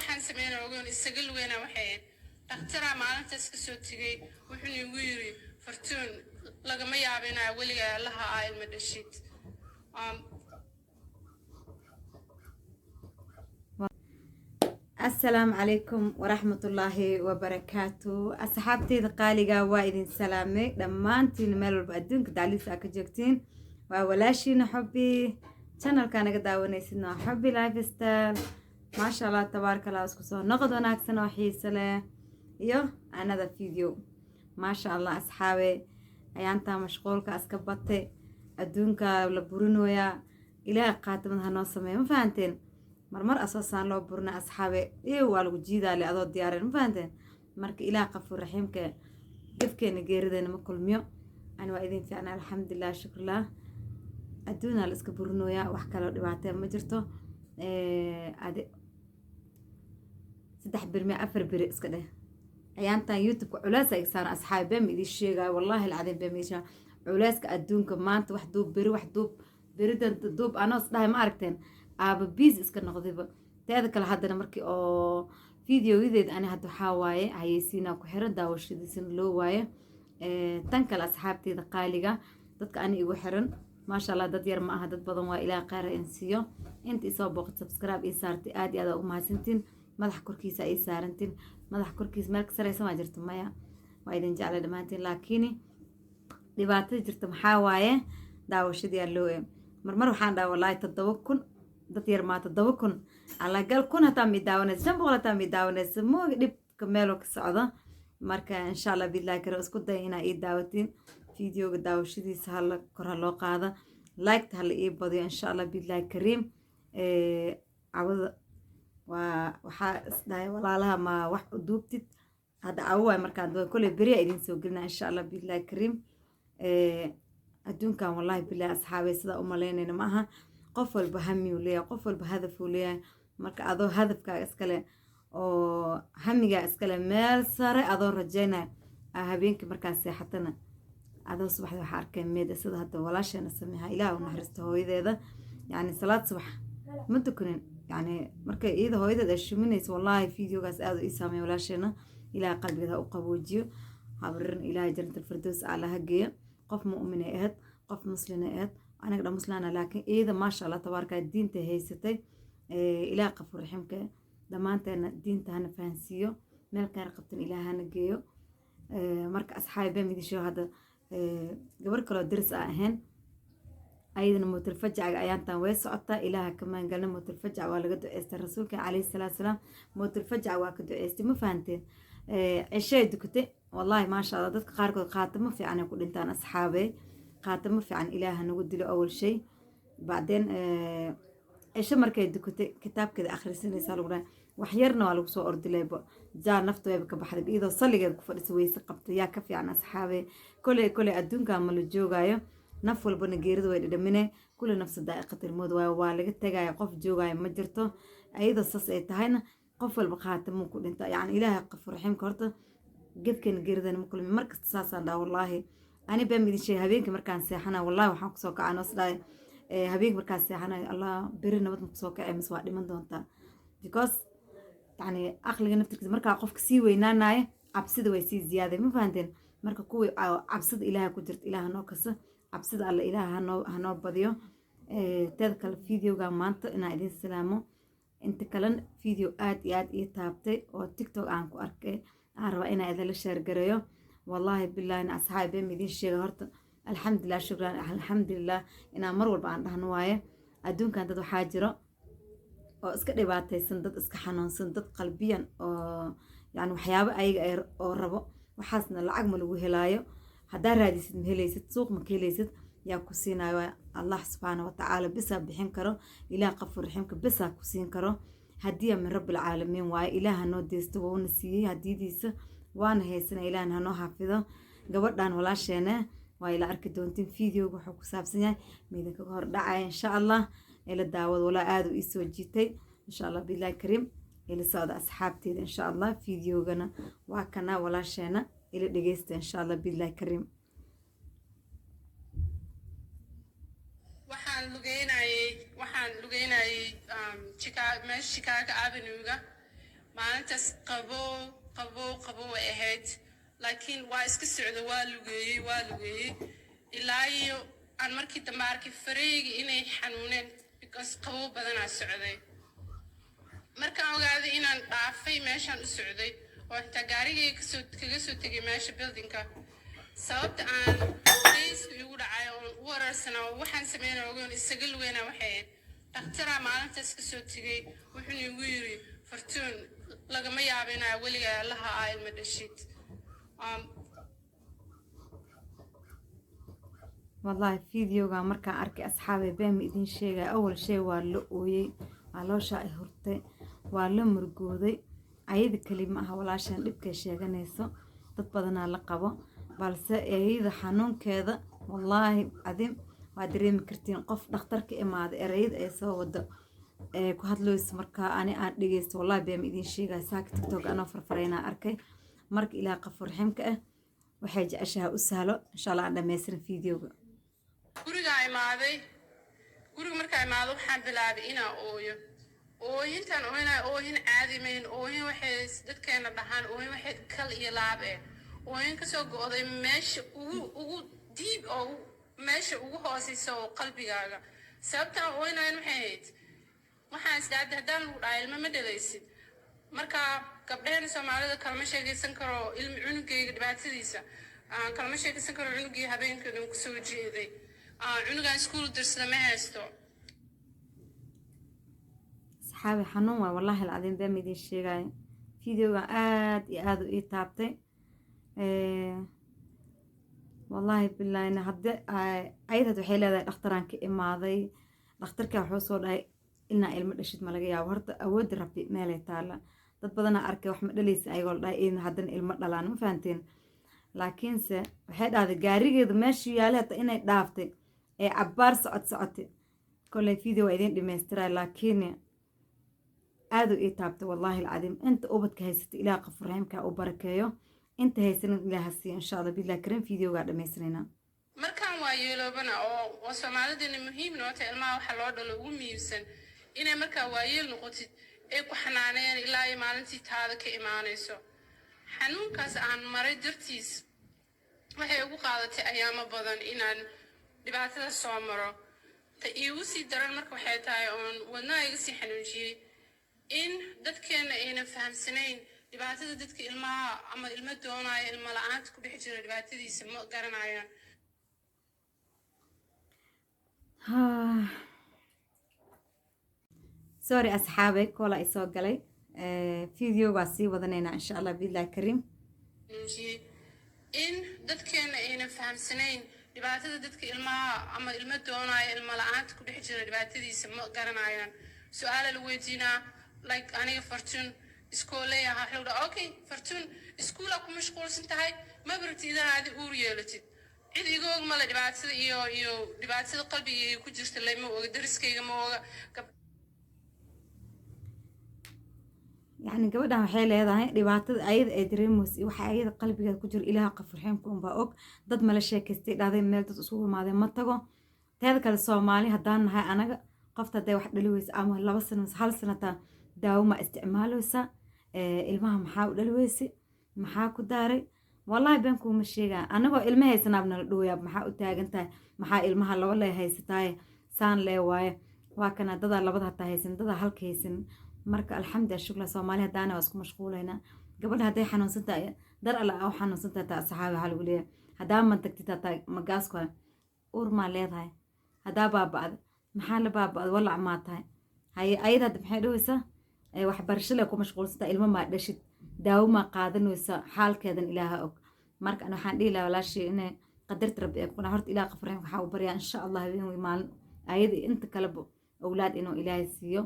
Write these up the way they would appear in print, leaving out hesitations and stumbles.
waxaan sameynaa ogoon isaga lugeena waxay dhakhtaraa maalintaas ka soo tegay wuxuuna igu yiri fartuun lagama yaabinaa weligaa laha aa ilma dhashid السلام عليكم ورحمة الله وبركاته أصحابتي قالقة وايدين سلامي لما انتي نمالوا بقدونك دعليس أكجوكتين وولاشي نحبي channel كان قداوني سنو حبي لايف ستايل ما شاء الله تبارك الله اسكسو نقض وناكسنا وحيسلة يو another video ما شاء الله أصحابي أيانتا مشغولك أسكبتي أدونك لبرونويا إلى قاتم هنو سمي مفانتين marmar asasaan loo burna asxaabe iyo waa lagu jiidaale adoo diyaarin ma fahanteen marka ilaah qafur raxiimka gefkeena geerideena ma kulmiyo ani waa idin fiicnaa alxamdulilah shukrullah adduunaa la iska burinooyaa wax kaloo dhibaatee ma jirto adi 3 birmi 4 biri iska dheh ayaantan youtube-ka culaasa igsaan asxaabe been idin sheegaayo wallaahi alcadiim been meesha culaaska adduunka maanta wax duub biri wax duub biridan duub anoos dhahay ma aragteen aaba biis iska noqdayba teeda kale haddana markii oo fideoyadeed ani hadda waxaa waaye hayeysiinaa ku xiran daawashadiisana loo waaye tan kale asxaabteeda qaaliga dadka ani igu xiran maasha allah dad yar ma aha dad badan waa ilaa qaara in siiyo inta isoo booqad subscribe ii saartay aad iyo aad ugu mahadsantiin madax korkiisa ii saarantiin madax korkiisa meel ka sareysa ma jirto maya waa idin jeclay dhammaantiin laakiin dhibaatada jirta maxaa waaye daawashadii loo marmar waxaan dhaha wallaahi 7,000 dad yar maata 7,000 ala gal kun hataa mi daawanaysa 500 hataa mi daawanaysa mooga dhibka meelo ka socda marka insha Allah billahi karo isku day inaa ii daawatiin fiidiyoga daawashadiisa hala kor loo qaada like hala ii badiyo insha Allah billahi kariim awada waxa isdaay walaalaha ma wax u duubtid hada away markaan doon kulay bariya idin soo gelina insha Allah billahi kariim adduunkan wallahi billahi asxaabay sida u maleynayna ma aha qof walba hami uu leeyahay qof walba hadaf uu leeyahay marka adoo hadafkaaga iskale oo hamigaa iskale meel sare adoo rajaynaya habeenkii markaa seexatana adoo subaxda waxaa arkay meeda sida hadda walaasheena sameeha ilaah u naxariisto hooyadeeda yani salaad subax ma tukanin yani markay iyada hooyadeed ay shuminaysa wallahi fiidiyogaas aad u ii saameeya walaasheena ilaah qalbigeeda u qaboojiyo habrin ilaah jannatul firdaws allaha geeyo qof mu'min ay ahayd qof muslim ay ahayd anaga dhan muslana laakiin iyada maasha Allah tabaaraka diinta haysatay ilaah qafur raxiimka dhamaanteena diinta hana fahansiiyo meel kaar qabtan ilaah hana geeyo marka asxaabe midisho hada gabar kale diris ahayn ayadana mootul fajaaga ayaantan way socotaa ilaah ka maangalna mootul fajaa waa laga duceystay rasuulka kaleey salaatu salaam mootul fajaa waa ka duceystay ma fahanteen cishay dukatay wallahi maasha Allah dadka qaar kood qaatimo fiican ay ku dhintaan asxaabe قاتم في عن إله نقول أول شيء بعدين إيش مركي دكتور كتاب كذا آخر سنة صاروا وحيرنا على وصو أرض ليبا جا نفطه يبقى بحر بإيده صلي قد كفر سوي سقبت يا كفي عن أصحابي كل أدون كامل الجوجاية نفول بنجيرد ويد منه كل نفس الدقيقة الموت ووالد تجا يقف جوجاية مجرته أيضا صص إتهينا قفل بخاتم ممكن أنت يعني إله قفر رحيم كرته قد كان جيرد ممكن مركز تساسا ده والله أنا بمدي شيء هبينك مركان سيحنا والله وحنا كسوك عنا صداي هبينك مركان سيحنا الله برنا ما تمسوك أي مسواد من دونتا because يعني أخلي نفتك مركا قف كسي ويناي عبسد ويسي زيادة ما فهمتين مركا كوي عبسد إله كدرت إله ناقص عبسد على إله هنو بديو تذكر الفيديو جامانت إن عيد السلامو أنت كلن فيديو آد يتابتي أو تيك توك عنكو أركي عارفة إن إذا للشهر جريو والله بالله إن أصحابي مدين شيء هرت الحمد لله شكرا الحمد لله إن مرور بعد هنواية أدون كانت دو حاجرة أو إسكت رباطي سندت إسك حنون سندت قلبيا أو يعني وحيابة أي أو ربو وحسنا العقمل وهلايو هدار هذه سد مهليست سوق مكيليست يا كوسينا الله سبحانه وتعالى بس بحين كرو إله قفر رحمك بس كوسين كرو هدية من رب العالمين وإله نوديست ونسيه هديديس وانا هيسنا إلهنا نو حافظه gabadhan walaasheena waa ila arki doontiin fiidiyowga wuxuu ku saabsan yahay midinka hor dhacay insha Allah ila daawad wala aad u isoo jiitay insha Allah billahi karim ila saada asxaabteeda insha Allah fiidiyowgana waa kana walaasheena ila dhageysta insha Allah billahi karim waxaan lugeynayay Chicago Avenue-ga maalintaas qabow ay ahayd laakiin waa iska socda waa lugeeyey ilaa iyo aan markii dambe arkay fareygi inay xanuuneen because qabow badanaa socday markaan ogaaday inaan dhaafay meeshaan u socday oo xitaa gaarigay kaga soo tegay meesha buildingka sababta aan daysku igu dhacay oon u wararsanaa waxaan sameynaa ogoon isaga lugeynaa waxay ahayd dhakhtaraa maalintaas ka soo tegay wuxuuna igu yiri fartuun lagama yaabinaa weligaa allaha aa ilma dhashid والله فيديوغا مركا أركي أصحابي بام إذن شيغا أول شي والو أويي والو شاي هرتي والو مرقودي عيد كلمة ولاشان لبكا شيغا نيسو تطبضنا لقبو بالسا إيدا حنون كذا والله عظيم وادريم كرتين قف دخترك إماد إريد إيسو ودو كوهدلو اسمركا أني أدقيست والله بام إذن شيغا ساك تيك توك أنا فرفرينا أركي مرك إلا قفور حمكة وحاج أشها أسهلو إن شاء الله عندما يسر فيديوغا guriga markaa imaado waxaan bilaabay inaan ooyintaan ooyin caadi mayn ooyin waxay dadkeena dhahaan ooyin waxay kal iyo laab ooyin kasoo go'day meesha ugu diib oo meesha ugu hooseysa oo qalbigaaga sababtaan ooyinayn waxay ahayd waxaan isdhaabday haddaan lagu dhahay ilma ma dhalaysid markaa gabdhaheena soomaalida kalama sheekaysan karo ilmi cunugayga dhibaatadiisa kalama sheekaysan karo cunugii habeenkoodan kusoo jeeday cunugan iskuul dirsada ma haysto صحابي حنون والله العظيم بام إذن شيغاي فيديوغا آد يآدو إيه تابتي والله بالله إن هدي عيدة وحيلة ذا الاختران كإماضي الاختركا وحوصول هاي إلنا إلما دشت ملقيا وهرت أود ربي مالي تالا dad badan arka wax ma dhalaysa ayagoo dhahay in hadan ilmo dhalaan ma fahanteen laakiin se waxay dhahday gaarigeedu meeshii yaale hata inay dhaaftay ee cabbaar socotay kolay video waa idin dhameystiraa laakiin aad u ii taabtay wallahi alcadiim inta ubadka haysata ilaah qafur raxiimka u barakeeyo inta haysan ilaah siiyo insha Allah billahi kareem videoga dhameystirayna markaan waa yeeloobana oo Soomaalidana muhiim noqotay ilmaha waxa loo dhalo ugu miibsan inay markaa waa yeel noqotid ee ku xanaaneen ilaa ay maalintii taada ka imaanayso xanuunkaas aan maray dartiis waxay ugu qaadatay ayaamo badan inaan dhibaatada soo maro ta iigu sii daran marka waxay tahay oon wadnaha iga sii xanuunjiyey in dadkeena aynan fahamsanayn dhibaatada dadka ilmaha ama ilmo doonaya ilmo la-aanta ku dhex jira dhibaatadiisa ma garanayaan سوري أصحابي كولا إسوا قلي فيديو واسي وضنينا إن شاء الله بالله كريم إن dadkeena aynan fahamsanayn dhibaatada dadka ilmaha ama ilmo doonaya ilmo la-aanta ku dhex jira dhibaatadiisa ma garanayaan su-aala la weydiinaa like aniga fartuun iskooley ahaa waxaa lagu dhaha okay fartuun iskuulaa ku mashquulsan tahay ma barti idan aadi uur yeelatid cid iga og male dhibaatada iyo dhibaatada qalbigayga ku jirta lama oga dariskayga ma oga يعني قبلها waxay leedahay dhibaatada ayada ay dareemayso waxa ayada qalbigeeda ku jira ilaaha qafurxeenku un baa og dad mala sheekaystay dhaaday meel dad isugu imaadeen ma tago teeda kale Soomaali hadaan nahay anaga qofta day wax dhaliwaysa ama 2 sano hal sanata daawo ma isticmaalaysa ilmaha maxaa u dhaliwaysa maxaa ku daaray wallahi banku ma sheegaa anagoo ilma haysanaabna la dhooyaa maxaa u taagantahay maxaa ilmaha laba leh haysataay saan lee waaye waa kana dada labada hataa haysan dada halka haysan marka alxamdulillah shukla Soomaali hadana waa isku mashquulayna gabadha haday xanuunsantahay dar alla oo xanuunsantahay ta saxaabi hal waliya hadaa man tagtita ta magaasko uur ma leedahay hadaa baabad maxaa la baabad wala ma tahay hay ayada maxay dhawaysa wax barasho leh ku mashquulsanta ilmo ma dhashid daawo ma qaadanaysa xaalkeedan ilaaha og marka ana waxaan dhihi lahaa walaashii inay qadarta rabbi kuna horta ilaaha qafreen waxa uu bariyaa insha Allah habeen maalin ayada inta kale awlaad inuu ilaahay siiyo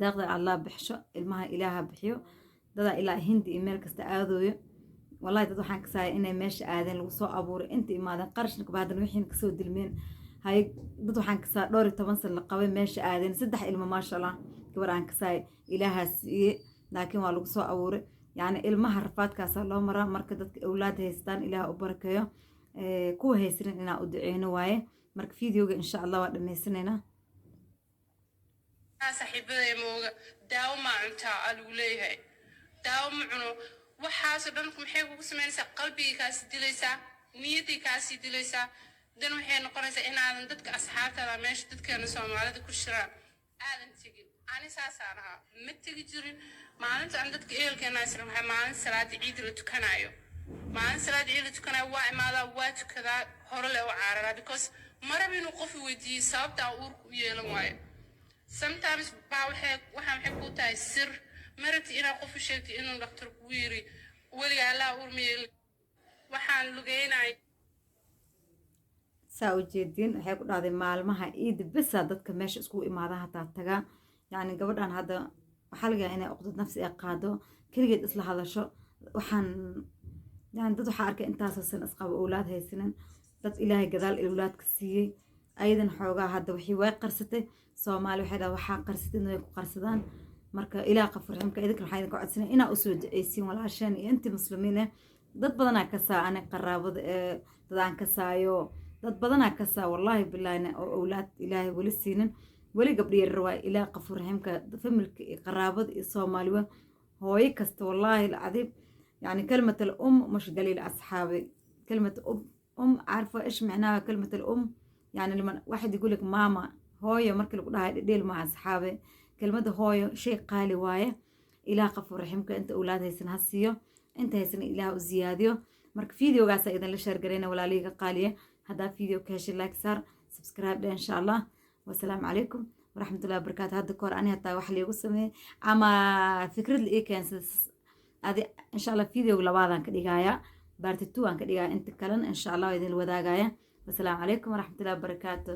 daaqda Allah bixsho ilmaha ilaaha bixiyo dada ilaa hindi email kasta aadooyo wallahi dad waxaan ka saay inay meesha aadeen lagu soo abuuray inta imaadan qarashna baadan wixii ka soo dilmeen hay dad waxaan ka saa 12 sano la qabay meesha aadeen 3 ilmo ma sha Allah gabar aan ka saay ilaaha siiye laakiin waa lagu soo abuuray yani ilmaha rafaadkaas loo maraa marka dadka awlaad haystaan ilaaha u barakeeyo kuwa haysan inaa u duceeyno waaye marka videoga insha Allah waa dhameysanaynaa saaxiibada mooga daawo ma cuntaa alu leeyahay daawo ma cuno waxaas oo dhan maxay kugu sameynaysaa qalbigii kaasi dilaysaa niyadii kaasi dilaysaa dan waxay noqonaysaa inaadan dadka asxaabtaada meesha dadkeena soomaalida ku shiraan aadan tegin ani saasaan ahaa ma tegi jirin maalinta aan dadka ehelkeena isla maxay maalin salaada ciid la tukanayo maalin salaada ciid la tukanayo waa imaadaa waa tukadaa hore le u caararaa because marab inuu qof weydiiyey sababta uurku u yeelan waayo sometimes baa waxay ku tahay sir marabti inaa qof u sheegtay inuu dhakhtar kugu yiri weligaa allaa uur ma yeelin waxaan lugeynay saa ujeediin waxay ku dhahday maalmaha ciida besa dadka meesha isku imaada hataa tagaa yacni gabadhan hadda waxaa laga yaabaa inay uqdad nafsi ay qaado keligeed isla hadasho waxaan yani dad waxaa arkay intaasasan isqabo owlaad haysanin dad ilaahay gadaal owlaadka siiyey ayadan xoogaa hadda wixii way qarsatay soomaali waxay dhaha waxaa qarsatay way ku qarsadaan marka ilaah qafur raximka idinka waxaa idinka codsanay inaa usoo duceysiin walaasheen iyo intii muslimiin ah dad badanaa kasaa ani qaraabada dadaan kasaayo dad badanaa kasaa wallaahi bilaahina oo owlaad ilaahay weli siinin weli gabdhi yarar waa ilaah qafur raximka familka iyo qaraabada iyo soomaaliwa hooyo kasta wallaahi العظيم يعني كلمة الأم مش دليل أصحابي كلمة عارفة إيش معناها كلمة الأم يعني لما واحد يقول لك ماما هوية مركل يقولها ديل مع أصحابي كلمة هوية شيء قالي وايه إله غفور رحيمك أنت أولاد هيسن هسيو أنت هيسن إله زياديو مرك فيديو قاسا إذا لشار قرينا ولا ليقا قالية هذا فيديو كاش لايك صار سبسكرايب ده إن شاء الله والسلام عليكم ورحمة الله وبركاته هذا الكور أنا هتا وحلي يقسمي أما فكرة الإيه كان هذه إن شاء الله فيديو لبعض كديجايا بارت 2 كديجايا أنت كلن إن شاء الله إذا الوداعايا والسلام عليكم ورحمة الله وبركاته.